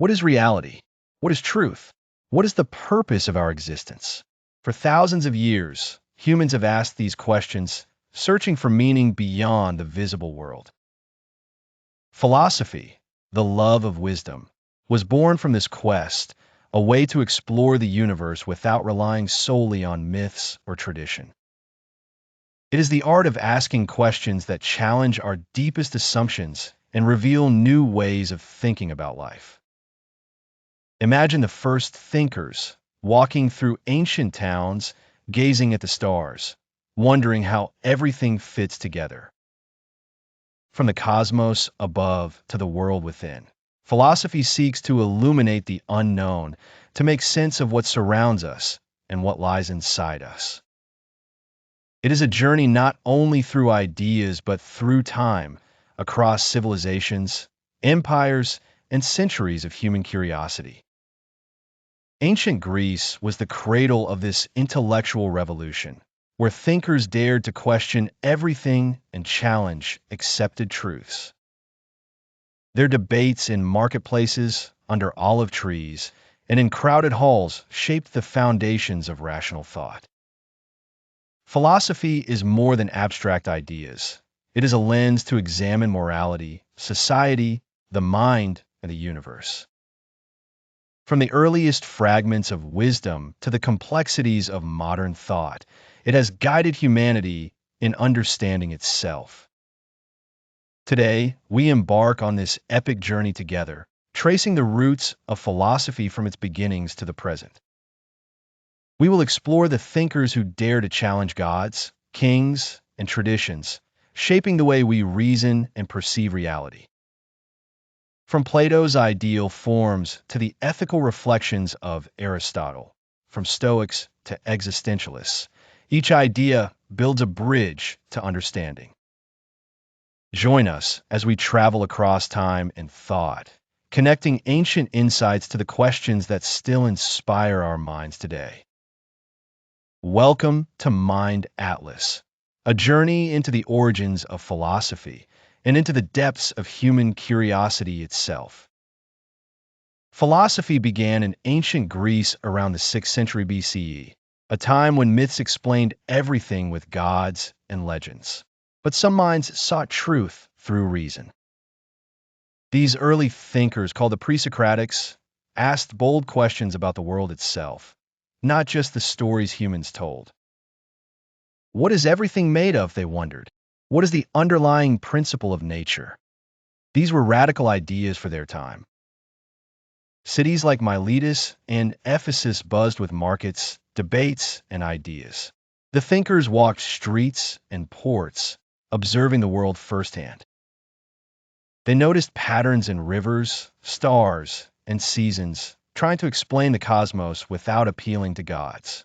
What is reality? What is truth? What is the purpose of our existence? For thousands of years, humans have asked these questions, searching for meaning beyond the visible world. Philosophy, the love of wisdom, was born from this quest, a way to explore the universe without relying solely on myths or tradition. It is the art of asking questions that challenge our deepest assumptions and reveal new ways of thinking about life. Imagine the first thinkers walking through ancient towns, gazing at the stars, wondering how everything fits together. From the cosmos above to the world within, philosophy seeks to illuminate the unknown, to make sense of what surrounds us and what lies inside us. It is a journey not only through ideas but through time, across civilizations, empires, and centuries of human curiosity. Ancient Greece was the cradle of this intellectual revolution, where thinkers dared to question everything and challenge accepted truths. Their debates in marketplaces, under olive trees, and in crowded halls shaped the foundations of rational thought. Philosophy is more than abstract ideas. It is a lens to examine morality, society, the mind, and the universe. From the earliest fragments of wisdom to the complexities of modern thought, it has guided humanity in understanding itself. Today, we embark on this epic journey together, tracing the roots of philosophy from its beginnings to the present. We will explore the thinkers who dare to challenge gods, kings, and traditions, shaping the way we reason and perceive reality. From Plato's ideal forms to the ethical reflections of Aristotle, from Stoics to existentialists, each idea builds a bridge to understanding. Join us as we travel across time and thought, connecting ancient insights to the questions that still inspire our minds today. Welcome to Mind Atlas, a journey into the origins of philosophy and into the depths of human curiosity itself. Philosophy began in ancient Greece around the 6th century BCE, a time when myths explained everything with gods and legends. But some minds sought truth through reason. These early thinkers, called the pre-Socratics, asked bold questions about the world itself, not just the stories humans told. What is everything made of, they wondered? What is the underlying principle of nature? These were radical ideas for their time. Cities like Miletus and Ephesus buzzed with markets, debates, and ideas. The thinkers walked streets and ports, observing the world firsthand. They noticed patterns in rivers, stars, and seasons, trying to explain the cosmos without appealing to gods.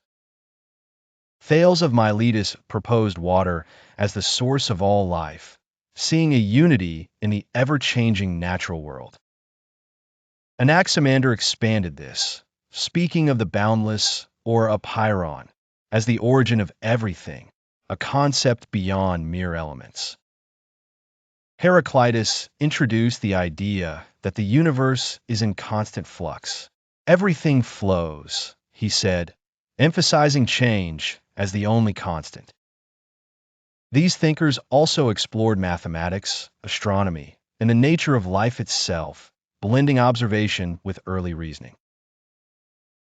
Thales of Miletus proposed water as the source of all life, seeing a unity in the ever-changing natural world. Anaximander expanded this, speaking of the boundless, or apeiron, as the origin of everything, a concept beyond mere elements. Heraclitus introduced the idea that the universe is in constant flux. Everything flows, he said, emphasizing change as the only constant. These thinkers also explored mathematics, astronomy, and the nature of life itself, blending observation with early reasoning.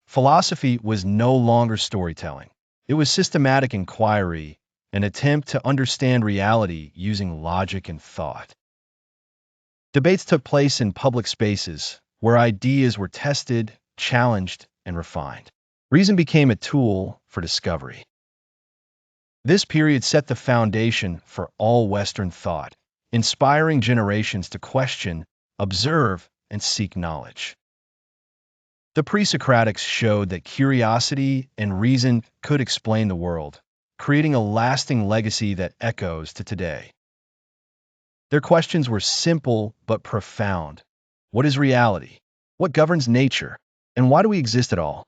Philosophy was no longer storytelling. It was systematic inquiry, an attempt to understand reality using logic and thought. Debates took place in public spaces where ideas were tested, challenged, and refined. Reason became a tool for discovery. This period set the foundation for all Western thought, inspiring generations to question, observe, and seek knowledge. The pre-Socratics showed that curiosity and reason could explain the world, creating a lasting legacy that echoes to today. Their questions were simple but profound. What is reality? What governs nature? And why do we exist at all?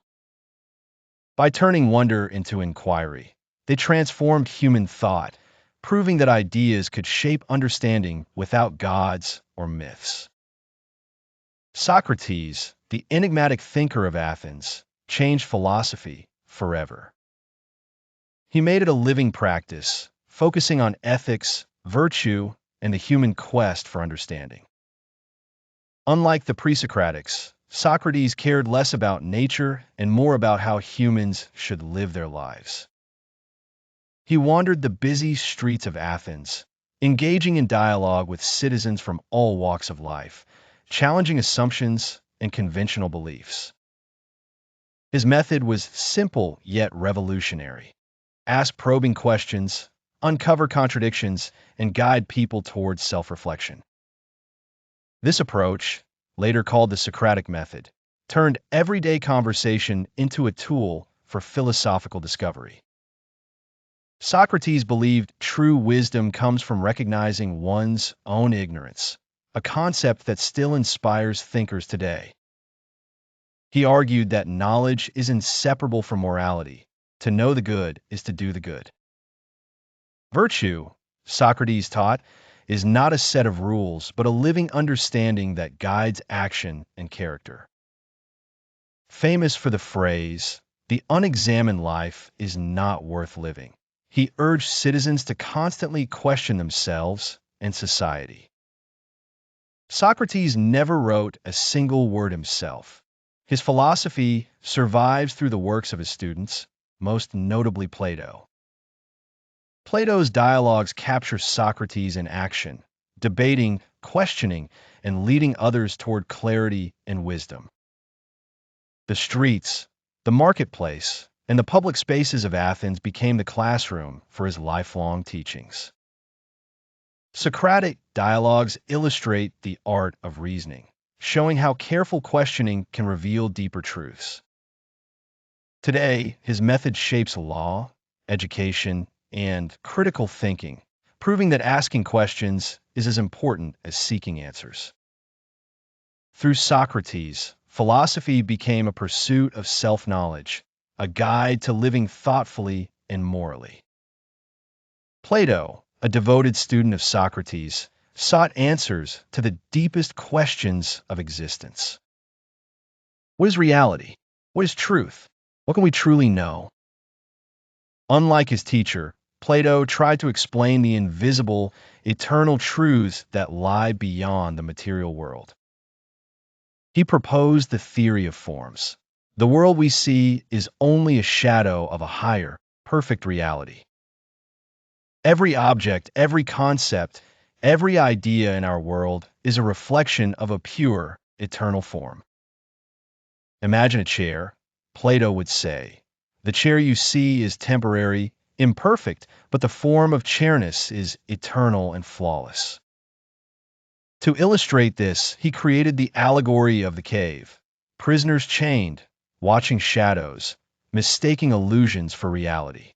By turning wonder into inquiry, they transformed human thought, proving that ideas could shape understanding without gods or myths. Socrates, the enigmatic thinker of Athens, changed philosophy forever. He made it a living practice, focusing on ethics, virtue, and the human quest for understanding. Unlike the pre-Socratics, Socrates cared less about nature and more about how humans should live their lives. He wandered the busy streets of Athens, engaging in dialogue with citizens from all walks of life, challenging assumptions and conventional beliefs. His method was simple yet revolutionary. Ask probing questions, uncover contradictions, and guide people towards self-reflection. This approach, later called the Socratic method, turned everyday conversation into a tool for philosophical discovery. Socrates believed true wisdom comes from recognizing one's own ignorance, a concept that still inspires thinkers today. He argued that knowledge is inseparable from morality. To know the good is to do the good. Virtue, Socrates taught, is not a set of rules, but a living understanding that guides action and character. Famous for the phrase, "The unexamined life is not worth living," he urged citizens to constantly question themselves and society. Socrates never wrote a single word himself. His philosophy survives through the works of his students, most notably Plato. Plato's dialogues capture Socrates in action, debating, questioning, and leading others toward clarity and wisdom. The streets, the marketplace, and the public spaces of Athens became the classroom for his lifelong teachings. Socratic dialogues illustrate the art of reasoning, showing how careful questioning can reveal deeper truths. Today, his method shapes law, education, and critical thinking, proving that asking questions is as important as seeking answers. Through Socrates, philosophy became a pursuit of self-knowledge, a guide to living thoughtfully and morally. Plato, a devoted student of Socrates, sought answers to the deepest questions of existence. What is reality? What is truth? What can we truly know? Unlike his teacher, Plato tried to explain the invisible, eternal truths that lie beyond the material world. He proposed the theory of forms. The world we see is only a shadow of a higher, perfect reality. Every object, every concept, every idea in our world is a reflection of a pure, eternal form. Imagine a chair, Plato would say. The chair you see is temporary, imperfect, but the form of chairness is eternal and flawless. To illustrate this, he created the allegory of the cave. Prisoners chained, watching shadows, mistaking illusions for reality.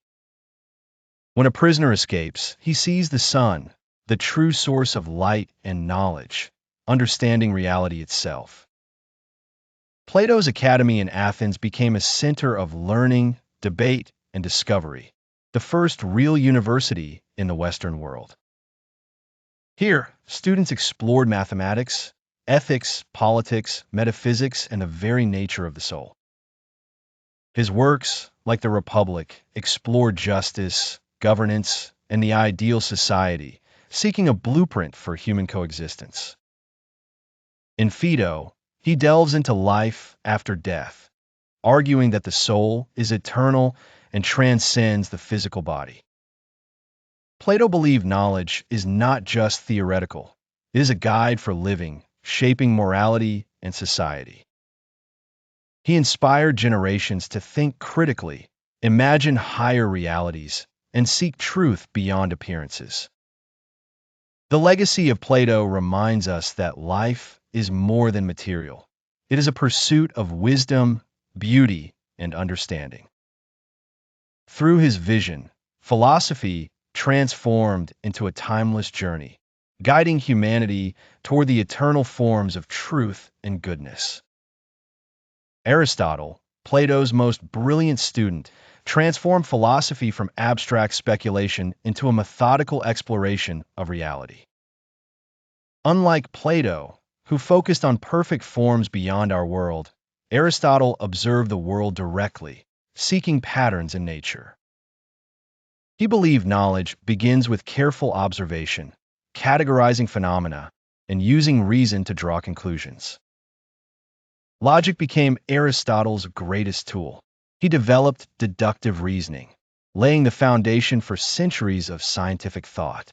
When a prisoner escapes, he sees the sun, the true source of light and knowledge, understanding reality itself. Plato's academy in Athens became a center of learning, debate, and discovery, the first real university in the Western world. Here, students explored mathematics, ethics, politics, metaphysics, and the very nature of the soul. His works, like the Republic, explored justice, governance, and the ideal society, seeking a blueprint for human coexistence. In Phaedo, he delves into life after death, arguing that the soul is eternal and transcends the physical body. Plato believed knowledge is not just theoretical. It is a guide for living, shaping morality and society. He inspired generations to think critically, imagine higher realities, and seek truth beyond appearances. The legacy of Plato reminds us that life is more than material. It is a pursuit of wisdom, beauty, and understanding. Through his vision, philosophy transformed into a timeless journey, guiding humanity toward the eternal forms of truth and goodness. Aristotle, Plato's most brilliant student, transformed philosophy from abstract speculation into a methodical exploration of reality. Unlike Plato, who focused on perfect forms beyond our world, Aristotle observed the world directly, seeking patterns in nature. He believed knowledge begins with careful observation, categorizing phenomena, and using reason to draw conclusions. Logic became Aristotle's greatest tool. He developed deductive reasoning, laying the foundation for centuries of scientific thought.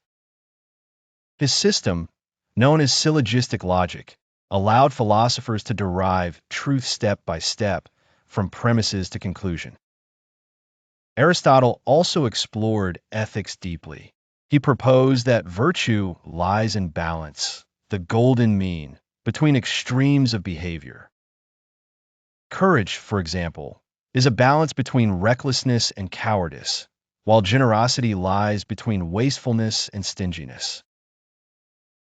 His system, known as syllogistic logic, allowed philosophers to derive truth step by step, from premises to conclusion. Aristotle also explored ethics deeply. He proposed that virtue lies in balance, the golden mean, between extremes of behavior. Courage, for example, is a balance between recklessness and cowardice, while generosity lies between wastefulness and stinginess.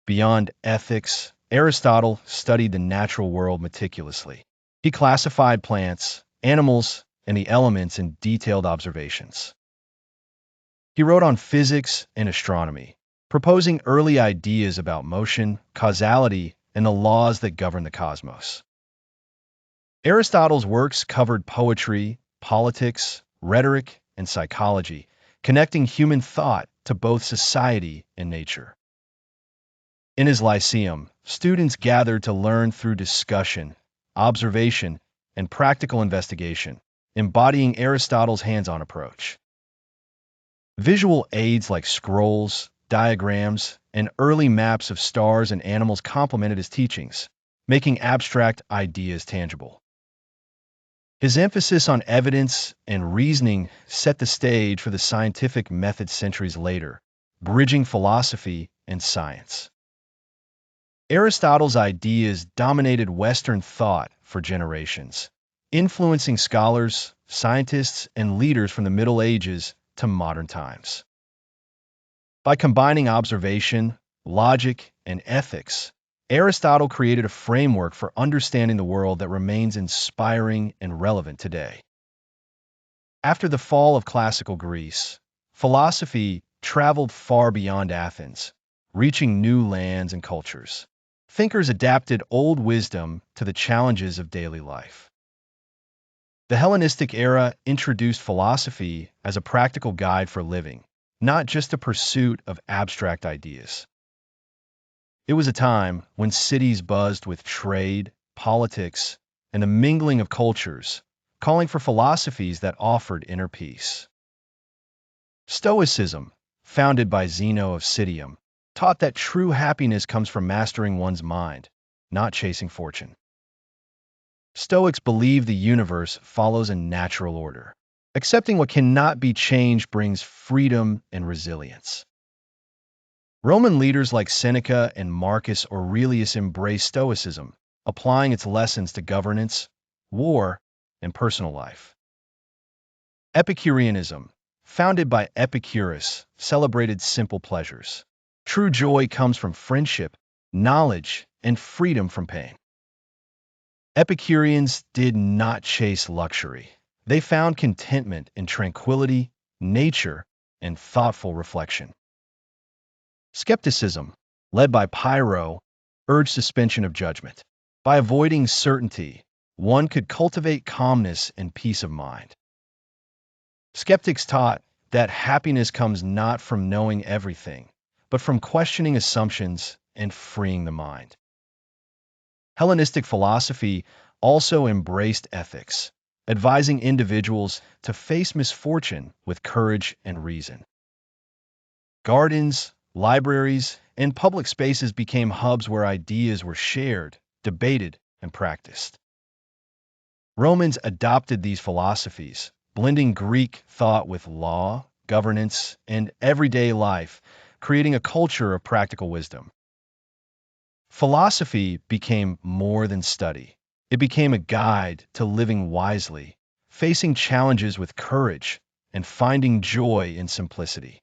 Beyond ethics, Aristotle studied the natural world meticulously. He classified plants, animals, and the elements in detailed observations. He wrote on physics and astronomy, proposing early ideas about motion, causality, and the laws that govern the cosmos. Aristotle's works covered poetry, politics, rhetoric, and psychology, connecting human thought to both society and nature. In his Lyceum, students gathered to learn through discussion, observation, and practical investigation, embodying Aristotle's hands-on approach. Visual aids like scrolls, diagrams, and early maps of stars and animals complemented his teachings, making abstract ideas tangible. His emphasis on evidence and reasoning set the stage for the scientific method centuries later, bridging philosophy and science. Aristotle's ideas dominated Western thought for generations, influencing scholars, scientists, and leaders from the Middle Ages to modern times. By combining observation, logic, and ethics, Aristotle created a framework for understanding the world that remains inspiring and relevant today. After the fall of classical Greece, philosophy traveled far beyond Athens, reaching new lands and cultures. Thinkers adapted old wisdom to the challenges of daily life. The Hellenistic era introduced philosophy as a practical guide for living, not just a pursuit of abstract ideas. It was a time when cities buzzed with trade, politics, and the mingling of cultures, calling for philosophies that offered inner peace. Stoicism, founded by Zeno of Citium, taught that true happiness comes from mastering one's mind, not chasing fortune. Stoics believe the universe follows a natural order. Accepting what cannot be changed brings freedom and resilience. Roman leaders like Seneca and Marcus Aurelius embraced Stoicism, applying its lessons to governance, war, and personal life. Epicureanism, founded by Epicurus, celebrated simple pleasures. True joy comes from friendship, knowledge, and freedom from pain. Epicureans did not chase luxury. They found contentment in tranquility, nature, and thoughtful reflection. Skepticism, led by Pyrrho, urged suspension of judgment. By avoiding certainty, one could cultivate calmness and peace of mind. Skeptics taught that happiness comes not from knowing everything, but from questioning assumptions and freeing the mind. Hellenistic philosophy also embraced ethics, advising individuals to face misfortune with courage and reason. Gardens, libraries, and public spaces became hubs where ideas were shared, debated, and practiced. Romans adopted these philosophies, blending Greek thought with law, governance, and everyday life, creating a culture of practical wisdom. Philosophy became more than study. It became a guide to living wisely, facing challenges with courage, and finding joy in simplicity.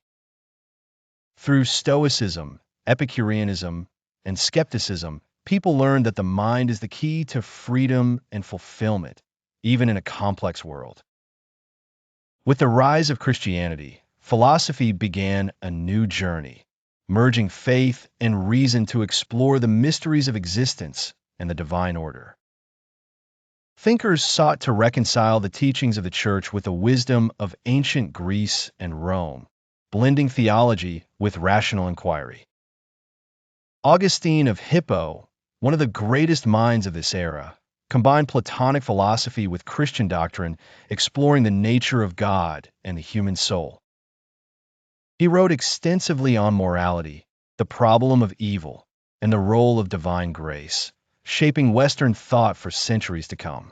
Through Stoicism, Epicureanism, and skepticism, people learned that the mind is the key to freedom and fulfillment, even in a complex world. With the rise of Christianity, philosophy began a new journey, merging faith and reason to explore the mysteries of existence and the divine order. Thinkers sought to reconcile the teachings of the Church with the wisdom of ancient Greece and Rome, blending theology with rational inquiry. Augustine of Hippo, one of the greatest minds of this era, combined Platonic philosophy with Christian doctrine, exploring the nature of God and the human soul. He wrote extensively on morality, the problem of evil, and the role of divine grace, shaping Western thought for centuries to come.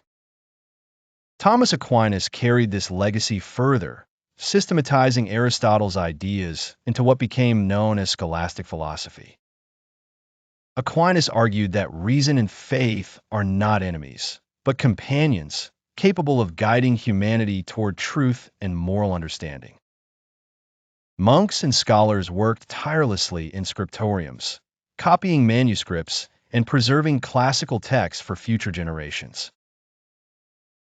Thomas Aquinas carried this legacy further, systematizing Aristotle's ideas into what became known as scholastic philosophy. Aquinas argued that reason and faith are not enemies, but companions capable of guiding humanity toward truth and moral understanding. Monks and scholars worked tirelessly in scriptoriums, copying manuscripts and preserving classical texts for future generations.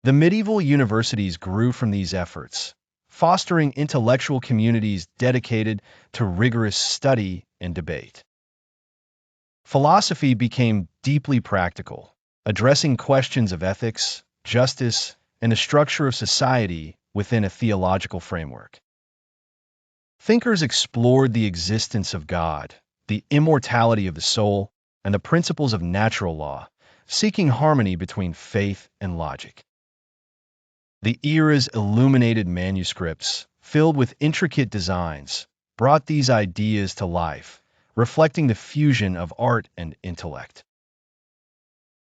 The medieval universities grew from these efforts, fostering intellectual communities dedicated to rigorous study and debate. Philosophy became deeply practical, addressing questions of ethics, justice, and the structure of society within a theological framework. Thinkers explored the existence of God, the immortality of the soul, and the principles of natural law, seeking harmony between faith and logic. The era's illuminated manuscripts, filled with intricate designs, brought these ideas to life, reflecting the fusion of art and intellect.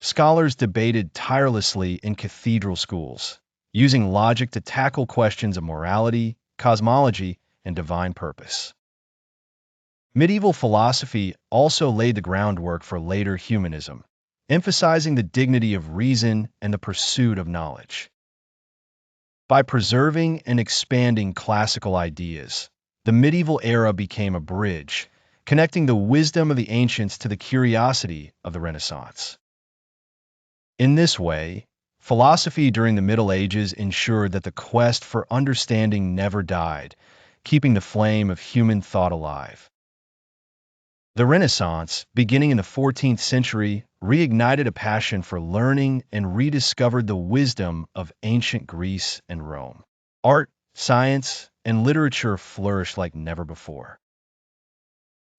Scholars debated tirelessly in cathedral schools, using logic to tackle questions of morality, cosmology, and divine purpose. Medieval philosophy also laid the groundwork for later humanism, emphasizing the dignity of reason and the pursuit of knowledge. By preserving and expanding classical ideas, the medieval era became a bridge, connecting the wisdom of the ancients to the curiosity of the Renaissance. In this way, philosophy during the Middle Ages ensured that the quest for understanding never died, keeping the flame of human thought alive. The Renaissance, beginning in the 14th century, reignited a passion for learning and rediscovered the wisdom of ancient Greece and Rome. Art, science, and literature flourished like never before.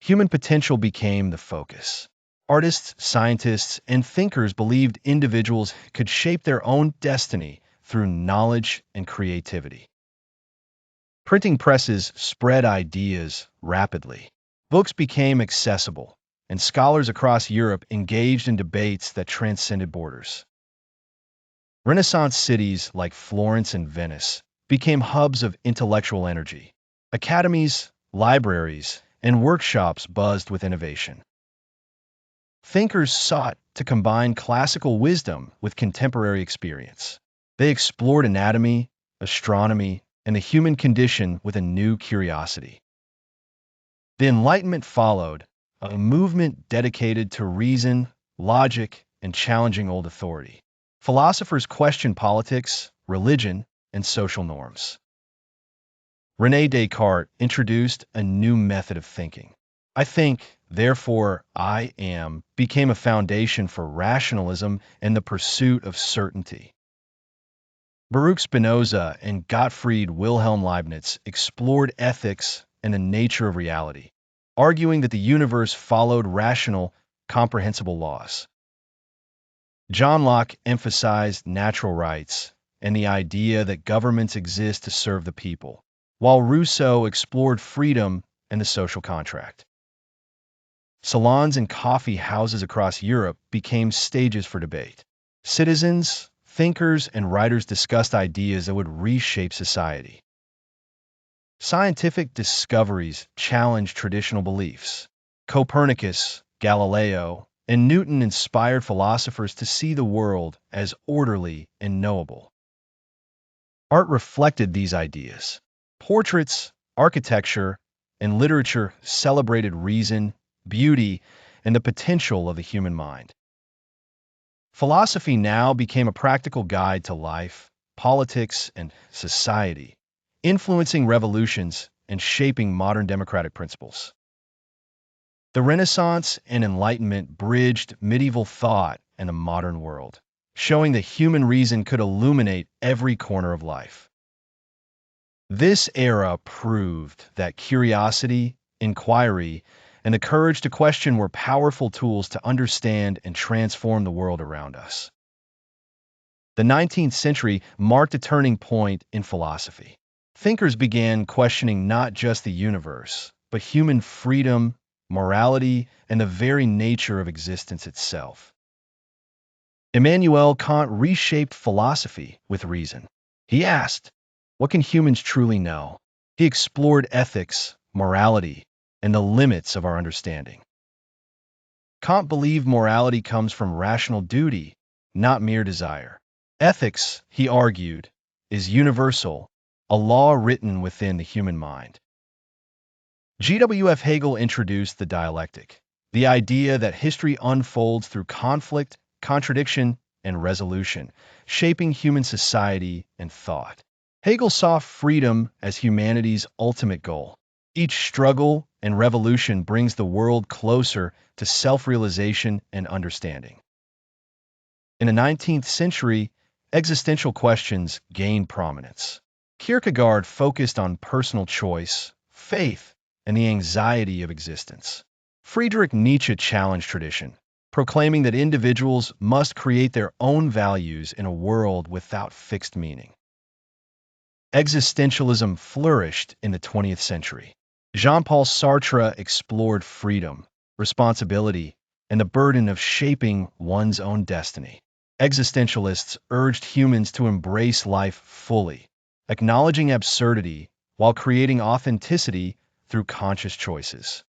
Human potential became the focus. Artists, scientists, and thinkers believed individuals could shape their own destiny through knowledge and creativity. Printing presses spread ideas rapidly. Books became accessible, and scholars across Europe engaged in debates that transcended borders. Renaissance cities like Florence and Venice became hubs of intellectual energy. Academies, libraries, and workshops buzzed with innovation. Thinkers sought to combine classical wisdom with contemporary experience. They explored anatomy, astronomy, and the human condition with a new curiosity. The Enlightenment followed, a movement dedicated to reason, logic, and challenging old authority. Philosophers questioned politics, religion, and social norms. René Descartes introduced a new method of thinking. I think, therefore I am, became a foundation for rationalism and the pursuit of certainty. Baruch Spinoza and Gottfried Wilhelm Leibniz explored ethics and the nature of reality, arguing that the universe followed rational, comprehensible laws. John Locke emphasized natural rights and the idea that governments exist to serve the people, while Rousseau explored freedom and the social contract. Salons and coffee houses across Europe became stages for debate. Citizens, thinkers, and writers discussed ideas that would reshape society. Scientific discoveries challenged traditional beliefs. Copernicus, Galileo, and Newton inspired philosophers to see the world as orderly and knowable. Art reflected these ideas. Portraits, architecture, and literature celebrated reason, beauty, and the potential of the human mind. Philosophy now became a practical guide to life, politics, and society, influencing revolutions and shaping modern democratic principles. The Renaissance and Enlightenment bridged medieval thought and the modern world, showing that human reason could illuminate every corner of life. This era proved that curiosity, inquiry, and the courage to question were powerful tools to understand and transform the world around us. The 19th century marked a turning point in philosophy. Thinkers began questioning not just the universe, but human freedom, morality, and the very nature of existence itself. Immanuel Kant reshaped philosophy with reason. He asked, what can humans truly know? He explored ethics, morality, and the limits of our understanding. Kant believed morality comes from rational duty, not mere desire. Ethics, he argued, is universal, a law written within the human mind. G.W.F. Hegel introduced the dialectic, the idea that history unfolds through conflict, contradiction, and resolution, shaping human society and thought. Hegel saw freedom as humanity's ultimate goal. Each struggle and revolution brings the world closer to self-realization and understanding. In the 19th century, existential questions gained prominence. Kierkegaard focused on personal choice, faith, and the anxiety of existence. Friedrich Nietzsche challenged tradition, proclaiming that individuals must create their own values in a world without fixed meaning. Existentialism flourished in the 20th century. Jean-Paul Sartre explored freedom, responsibility, and the burden of shaping one's own destiny. Existentialists urged humans to embrace life fully, acknowledging absurdity while creating authenticity through conscious choices.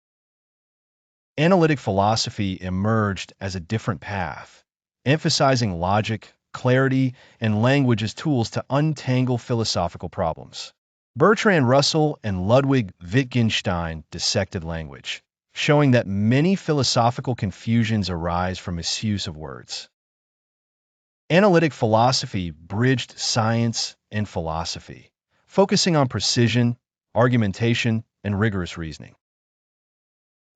Analytic philosophy emerged as a different path, emphasizing logic, clarity, and language as tools to untangle philosophical problems. Bertrand Russell and Ludwig Wittgenstein dissected language, showing that many philosophical confusions arise from misuse of words. Analytic philosophy bridged science and philosophy, focusing on precision, argumentation, and rigorous reasoning.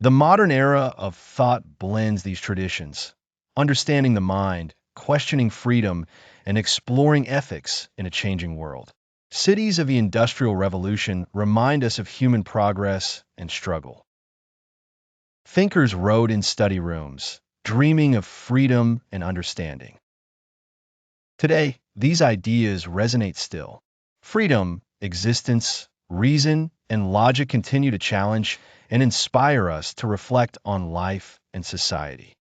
The modern era of thought blends these traditions, understanding the mind, questioning freedom, and exploring ethics in a changing world. Cities of the Industrial Revolution remind us of human progress and struggle. Thinkers wrote in study rooms, dreaming of freedom and understanding. Today, these ideas resonate still. Freedom, existence, reason, and logic continue to challenge and inspire us to reflect on life and society.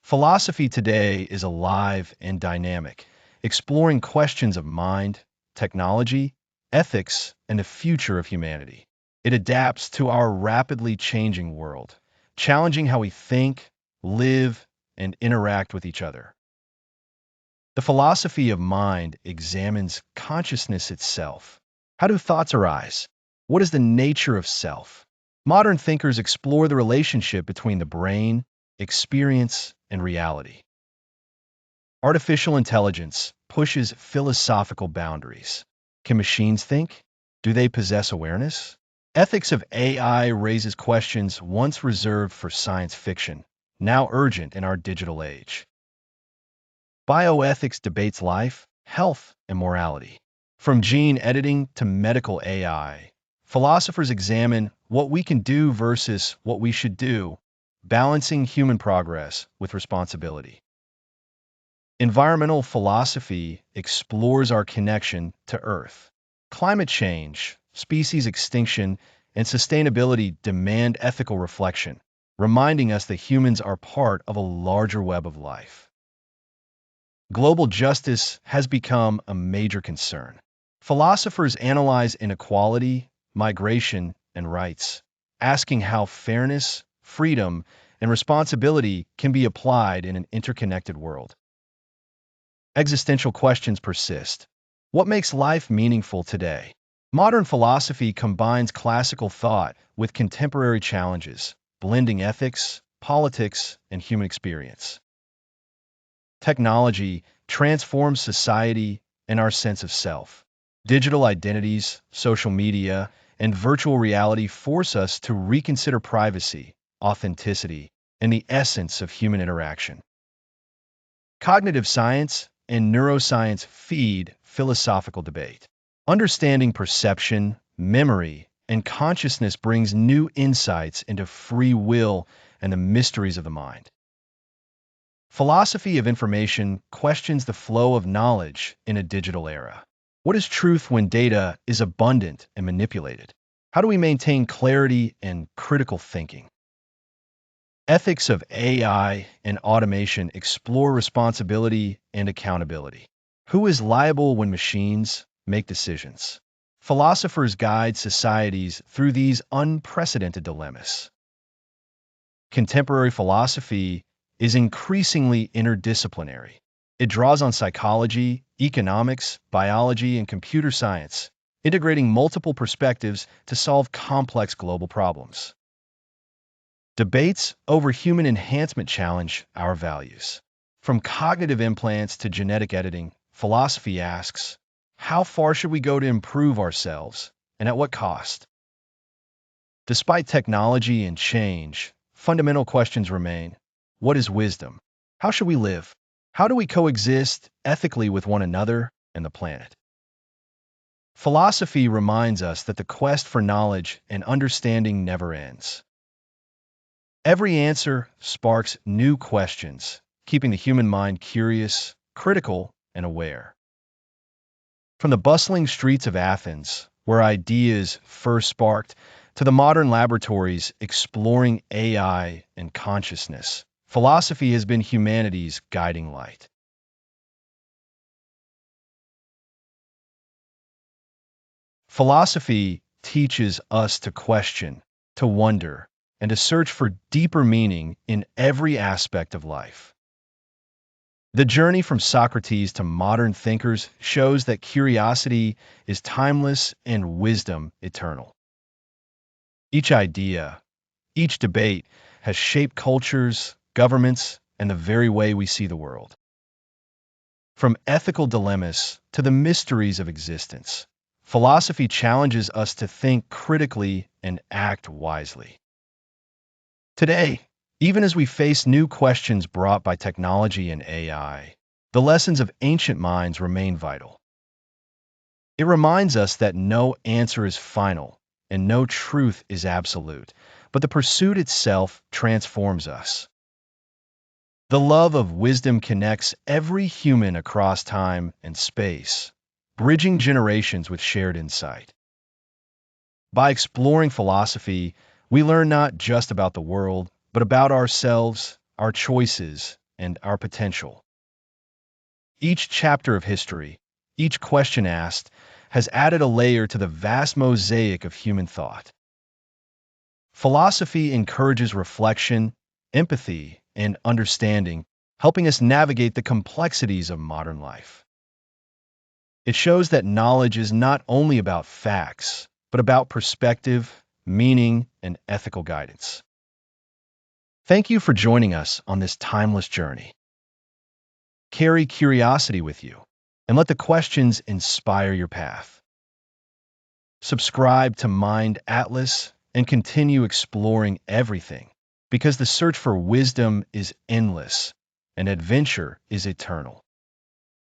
Philosophy today is alive and dynamic, exploring questions of mind, technology, ethics, and the future of humanity. It adapts to our rapidly changing world, challenging how we think, live, and interact with each other. The philosophy of mind examines consciousness itself. How do thoughts arise? What is the nature of self? Modern thinkers explore the relationship between the brain, experience, and reality. Artificial intelligence pushes philosophical boundaries. Can machines think? Do they possess awareness? Ethics of AI raises questions once reserved for science fiction, now urgent in our digital age. Bioethics debates life, health, and morality. From gene editing to medical AI, philosophers examine what we can do versus what we should do, balancing human progress with responsibility. Environmental philosophy explores our connection to Earth. Climate change, species extinction, and sustainability demand ethical reflection, reminding us that humans are part of a larger web of life. Global justice has become a major concern. Philosophers analyze inequality, migration, and rights, asking how fairness, freedom, and responsibility can be applied in an interconnected world. Existential questions persist. What makes life meaningful today? Modern philosophy combines classical thought with contemporary challenges, blending ethics, politics, and human experience. Technology transforms society and our sense of self. Digital identities, social media, and virtual reality force us to reconsider privacy, authenticity, and the essence of human interaction. Cognitive science and neuroscience feed philosophical debate. Understanding perception, memory, and consciousness brings new insights into free will and the mysteries of the mind. Philosophy of information questions the flow of knowledge in a digital era. What is truth when data is abundant and manipulated? How do we maintain clarity and critical thinking? Ethics of AI and automation explore responsibility and accountability. Who is liable when machines make decisions? Philosophers guide societies through these unprecedented dilemmas. Contemporary philosophy is increasingly interdisciplinary. It draws on psychology, economics, biology, and computer science, integrating multiple perspectives to solve complex global problems. Debates over human enhancement challenge our values. From cognitive implants to genetic editing, philosophy asks, how far should we go to improve ourselves, and at what cost? Despite technology and change, fundamental questions remain. What is wisdom? How should we live? How do we coexist ethically with one another and the planet? Philosophy reminds us that the quest for knowledge and understanding never ends. Every answer sparks new questions, keeping the human mind curious, critical, and aware. From the bustling streets of Athens, where ideas first sparked, to the modern laboratories exploring AI and consciousness, philosophy has been humanity's guiding light. Philosophy teaches us to question, to wonder, and to search for deeper meaning in every aspect of life. The journey from Socrates to modern thinkers shows that curiosity is timeless and wisdom eternal. Each idea, each debate has shaped cultures, governments, and the very way we see the world. From ethical dilemmas to the mysteries of existence, philosophy challenges us to think critically and act wisely. Today, even as we face new questions brought by technology and AI, the lessons of ancient minds remain vital. It reminds us that no answer is final and no truth is absolute, but the pursuit itself transforms us. The love of wisdom connects every human across time and space, bridging generations with shared insight. By exploring philosophy, we learn not just about the world, but about ourselves, our choices, and our potential. Each chapter of history, each question asked, has added a layer to the vast mosaic of human thought. Philosophy encourages reflection, empathy, and understanding, helping us navigate the complexities of modern life. It shows that knowledge is not only about facts, but about perspective, meaning, and ethical guidance. Thank you for joining us on this timeless journey. Carry curiosity with you, and let the questions inspire your path. Subscribe to Mind Atlas and continue exploring everything, because the search for wisdom is endless and adventure is eternal.